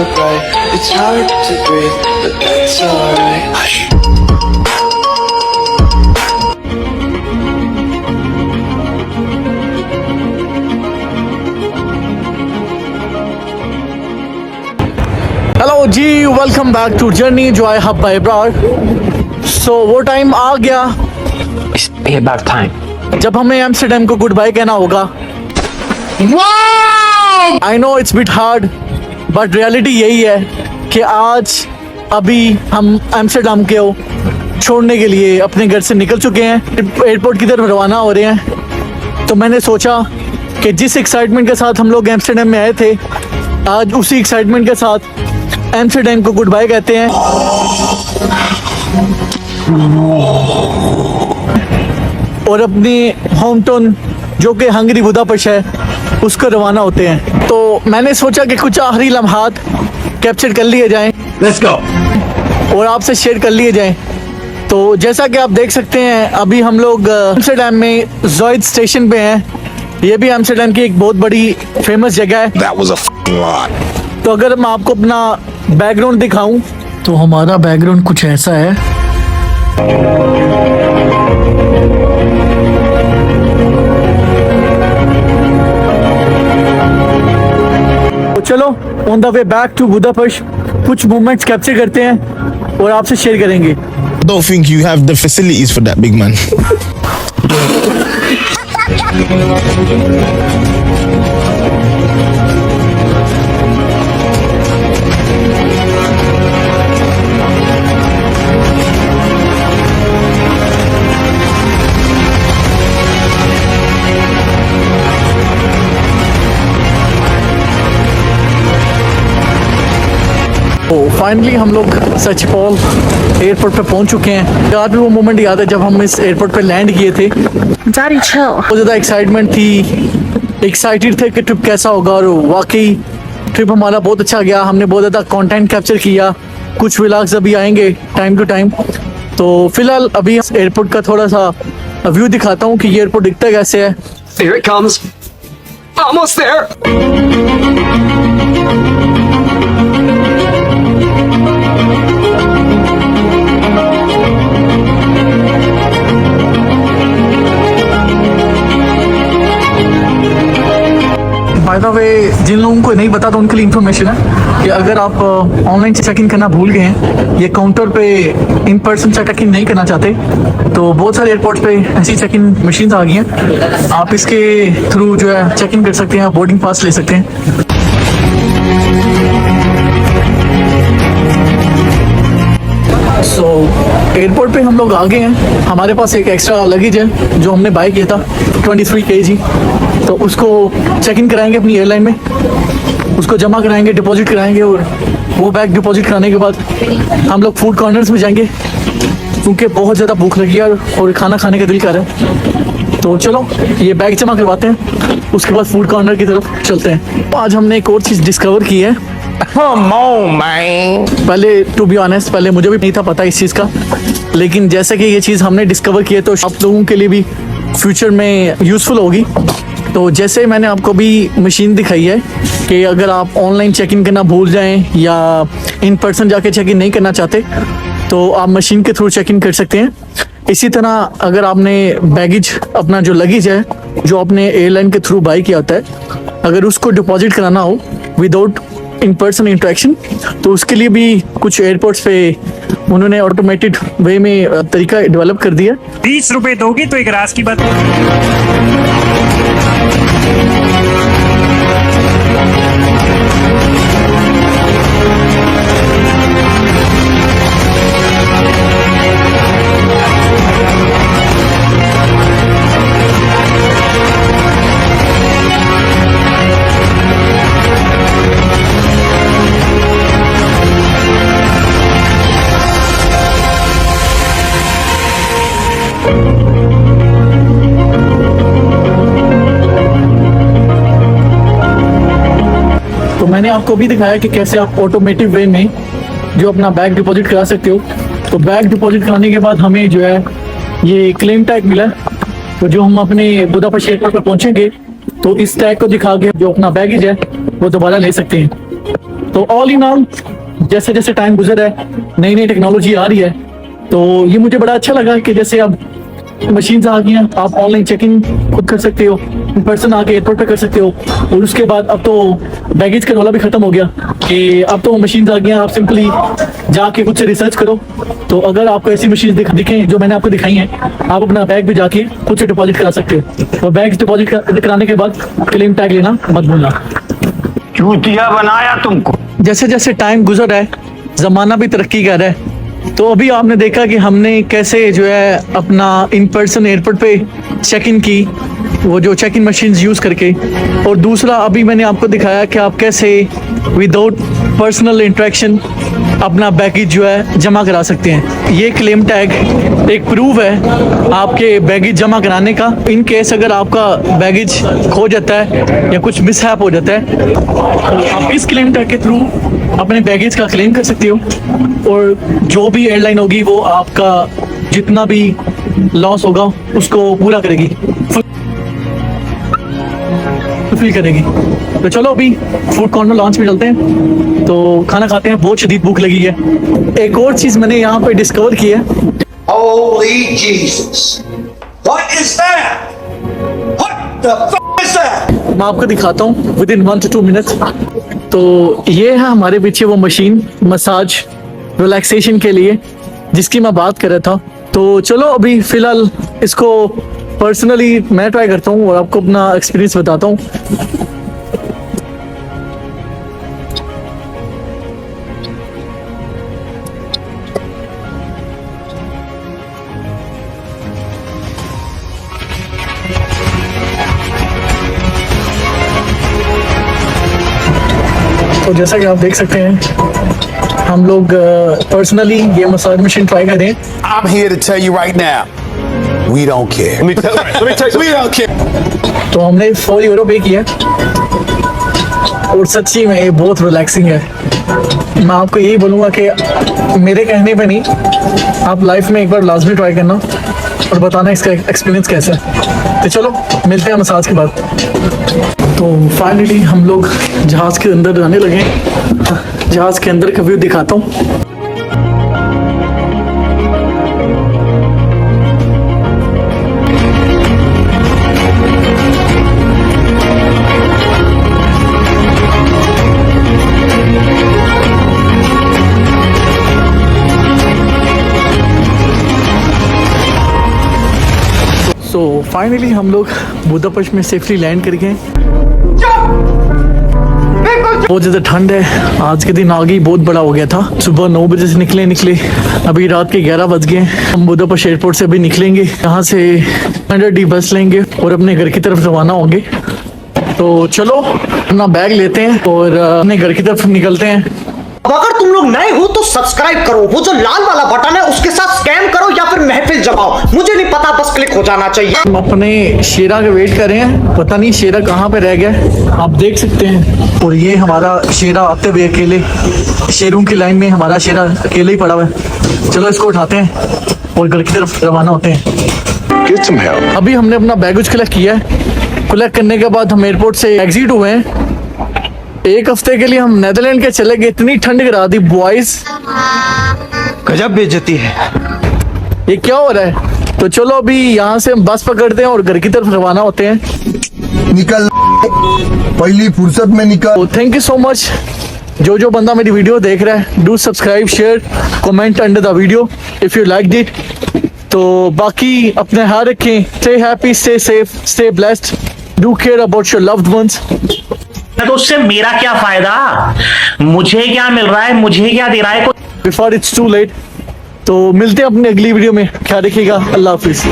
It's hard to breathe, but that's alright. Hush. हेलो जी, welcome back to journey जो I hub by broad. So वो time आ गया about time. जब हमें एम्स्टर्डम को गुड बाय कहना होगा। I know it's bit hard but reality यही है कि आज अभी हम एम्स्टर्डम को छोड़ने के लिए अपने घर से निकल चुके हैं, एयरपोर्ट की तरफ रवाना हो रहे हैं। तो मैंने सोचा कि जिस एक्साइटमेंट के साथ हम लोग एम्स्टर्डम में आए थे, आज उसी एक्साइटमेंट के साथ एम्स्टर्डम को गुड बाय कहते हैं और अपनी होम टाउन जो कि हंगरी बुदापेस्ट है उसको रवाना होते हैं। तो मैंने सोचा कि कुछ आखिरी लम्हात कैप्चर कर लिए जाएं Let's go. और आपसे शेयर कर लिए जाएं। तो जैसा कि आप देख सकते हैं अभी हम लोग एम्स्टर्डम में ज़ोइड स्टेशन पे हैं। ये भी एम्स्टर्डम की एक बहुत बड़ी फेमस जगह है। That was a f***ing lot. तो अगर मैं आपको अपना बैकग्राउंड दिखाऊं तो हमारा बैकग्राउंड कुछ ऐसा है। तो चलो on the way back to Budapest कुछ मोमेंट्स कैप्चर करते हैं और आपसे शेयर करेंगे। Don't think you have the facilities for that, big man. तो फाइनली हम लोग सच पॉल एयरपोर्ट पे पहुंच चुके हैं। आज भी वो मोमेंट याद है जब हम इस एयरपोर्ट पे लैंड किए थे। Daddy, chill. बहुत ज़्यादा एक्साइटमेंट थी, एक्साइटेड थे कि ट्रिप कैसा होगा और वाकई ट्रिप हमारा बहुत अच्छा गया। हमने बहुत ज़्यादा कंटेंट कैप्चर किया, कुछ व्लॉग्स अभी आएंगे टाइम टू टाइम। तो फिलहाल अभी एयरपोर्ट का थोड़ा सा व्यू दिखाता हूँ कि ये एयरपोर्ट दिखता कैसे है। Here it comes. Almost there. By the way जिन लोगों को नहीं पता तो उनके लिए इन्फॉर्मेशन है कि अगर आप ऑनलाइन चेक इन करना भूल गए हैं, ये काउंटर पे इन पर्सन चेक इन नहीं करना चाहते, तो बहुत सारे एयरपोर्ट पे ऐसी चेक इन मशीन आ गई हैं। आप इसके थ्रू जो है चेक इन कर सकते हैं, बोर्डिंग पास ले सकते हैं। सो एयरपोर्ट पे हम लोग आ गए हैं। हमारे पास एक एक्स्ट्रा लगेज है जो हमने बाय किया था 23 kg। तो उसको चेक इन कराएंगे अपनी एयरलाइन में, उसको जमा कराएंगे, डिपॉजिट कराएंगे और वो बैग डिपॉजिट कराने के बाद हम लोग फूड कॉर्नर्स में जाएंगे क्योंकि बहुत ज़्यादा भूख लगी है और खाना खाने का दिल कर रहा है। तो चलो ये बैग जमा करवाते हैं, उसके बाद फूड कॉर्नर की तरफ चलते हैं। आज हमने एक और चीज़ डिस्कवर की है। Come on, man. पहले टू बी ऑनेस्ट पहले मुझे भी नहीं था पता इस चीज़ का, लेकिन जैसे कि ये चीज़ हमने डिस्कवर की है तो आप लोगों के लिए भी फ्यूचर में यूज़फुल होगी। तो जैसे मैंने आपको भी मशीन दिखाई है कि अगर आप ऑनलाइन चेक इन करना भूल जाएं या इन पर्सन जाके चेक इन नहीं करना चाहते तो आप मशीन के थ्रू चेक इन कर सकते हैं। इसी तरह अगर आपने बैगेज अपना जो लगेज है जो आपने एयरलाइन के थ्रू बाई किया होता है, अगर उसको डिपॉजिट कराना हो विदाउट इन पर्सन इंटरेक्शन तो उसके लिए भी कुछ एयरपोर्ट्स पे उन्होंने ऑटोमेटेड वे में तरीका डेवलप कर दिया। 20 रुपए दोगे तो एक राज की बात। मैंने आपको भी दिखाया कि कैसे आप ऑटोमेटिक वे में जो अपना बैग डिपॉजिट करा सकते हो। तो बैग डिपॉजिट कराने के बाद हमें जो है ये क्लेम टैग मिला, तो जो हम अपने बुदापेस्ट एयरपोर्ट पर पहुंचेंगे तो इस टैग को दिखा के जो अपना बैगेज है वो दोबारा ले सकते हैं। तो तो ऑल इन ऑल जैसे जैसे टाइम गुजर है, नई नई टेक्नोलॉजी आ रही है, तो ये मुझे बड़ा अच्छा लगा कि जैसे अब मशीन्स आ गई हैं, आप ऑनलाइन चेकिंग खुद कर सकते हो, इन पर्सन आके एयरपोर्ट पे कर सकते हो। और उसके बाद अब तो बैगेज का रोला भी खत्म हो गया कि अब तो मशीन्स आ गई हैं, आप सिंपली जाके कुछ रिसर्च करो। तो अगर आपको ऐसी मशीन दिखें जो मैंने आपको दिखाई हैं, आप अपना बैग भी जाके खुद से डिपॉजिट करा सकते हो। और बैग डिपॉजिट कराने के बाद क्लेम टैग लेना मत भूलना। चूतिया बनाया तुमको। जैसे जैसे टाइम गुजर रहा है, जमाना भी तरक्की कर रहा है, तो अभी आपने देखा कि हमने कैसे जो है अपना इन पर्सन एयरपोर्ट पे चेक इन की, वो जो चेक इन मशीन यूज़ करके। और दूसरा अभी मैंने आपको दिखाया कि आप कैसे विदाउट पर्सनल इंटरेक्शन अपना बैगेज जो है जमा करा सकते हैं। ये क्लेम टैग एक प्रूफ है आपके बैगेज जमा कराने का। इन केस अगर आपका बैगेज खो जाता है या कुछ मिसहैप हो जाता है, तो आप इस क्लेम टैग के थ्रू अपने बैगेज का क्लेम कर सकते हो। और जो भी एयरलाइन होगी वो आपका जितना भी लॉस होगा उसको पूरा करेगी, फुलफिल करेगी। तो चलो अभी फूड कॉर्नर लॉन्च में चलते हैं, तो खाना खाते हैं, बहुत शदीद भूख लगी है। एक और चीज मैंने यहाँ पे डिस्कवर की है। Holy Jesus! What is that? What the f is that? मैं आपको दिखाता हूँ विद इन 1 to 2 मिनट्स। तो ये है हमारे पीछे वो मशीन मसाज रिलैक्सेशन के लिए जिसकी मैं बात कर रहा था। तो चलो अभी फिलहाल इसको पर्सनली मैं ट्राई करता हूँ और आपको अपना एक्सपीरियंस बताता हूँ। तो जैसा कि आप देख सकते हैं हम लोग पर्सनली ये मसाज मशीन ट्राई करें। I'm here to tell you right now, we don't care. Let me tell you, we don't care. तो हमने 4 यूरो पे किया और सच्ची में ये बहुत रिलैक्सिंग है। मैं आपको यही बोलूँगा कि मेरे कहने पे नहीं, आप लाइफ में एक बार लाजमी ट्राई करना और बताना इसका एक्सपीरियंस कैसा है। तो चलो मिलते हैं मसाज के बाद। तो फाइनली हम लोग जहाज़ के अंदर जाने लगे। जहाज़ के अंदर का व्यू दिखाता हूँ। सो फाइनली हम लोग बुदापेस्ट में सेफली लैंड कर गए। बहुत ज़्यादा ठंड है, आज के दिन आगे ही बहुत बड़ा हो गया था। सुबह 9 बजे से निकले, अभी रात के 11 बज गए। हम बुदापेस्ट एयरपोर्ट से अभी निकलेंगे, यहाँ से 100D बस लेंगे और अपने घर की तरफ रवाना होंगे। तो चलो अपना बैग लेते हैं और अपने घर की तरफ निकलते हैं। अब अगर तुम लोग नए हो तो सब्सक्राइब करो, वो जो लाल वाला बटन है उसके साथ स्कैम करो या फिर महफिल जमाओ, मुझे नहीं पता, बस क्लिक हो जाना चाहिए। हम अपने शेरा का वेट कर रहे हैं, पता नहीं शेरा कहाँ पे रह गया, आप देख सकते हैं। और ये हमारा शेरा आते हुए अकेले, शेरों की लाइन में हमारा शेरा अकेले ही पड़ा हुआ है। चलो इसको उठाते हैं और घर की तरफ रवाना होते हैं। अभी हमने अपना बैगेज कलेक्ट किया है। कलेक्ट करने के बाद हम एयरपोर्ट से एग्जिट हुए हैं। 1 हफ्ते के लिए हम नेदरलैंड के चले गए, इतनी ठंड गिरा दी बॉयज, गजब बेइज्जती है। ये क्या हो रहा है। तो चलो अभी यहाँ से हम बस पकड़ते हैं और घर की तरफ रवाना होते हैं। निकल पहली फुर्सत में निकल। तो थैंक यू सो मच जो बंदा मेरी वीडियो देख रहा है, do subscribe, share, comment under the video if you like it. तो बाकी अपने ख्याल रखें, stay happy, stay safe, stay blessed, do care about your loved ones. तो उससे मेरा क्या फायदा, मुझे क्या मिल रहा है, मुझे क्या दे रहा है बिफोर इट्स टू लेट। तो मिलते हैं अपनी अगली वीडियो में, ख्याल रखिएगा, अल्लाह हाफिज।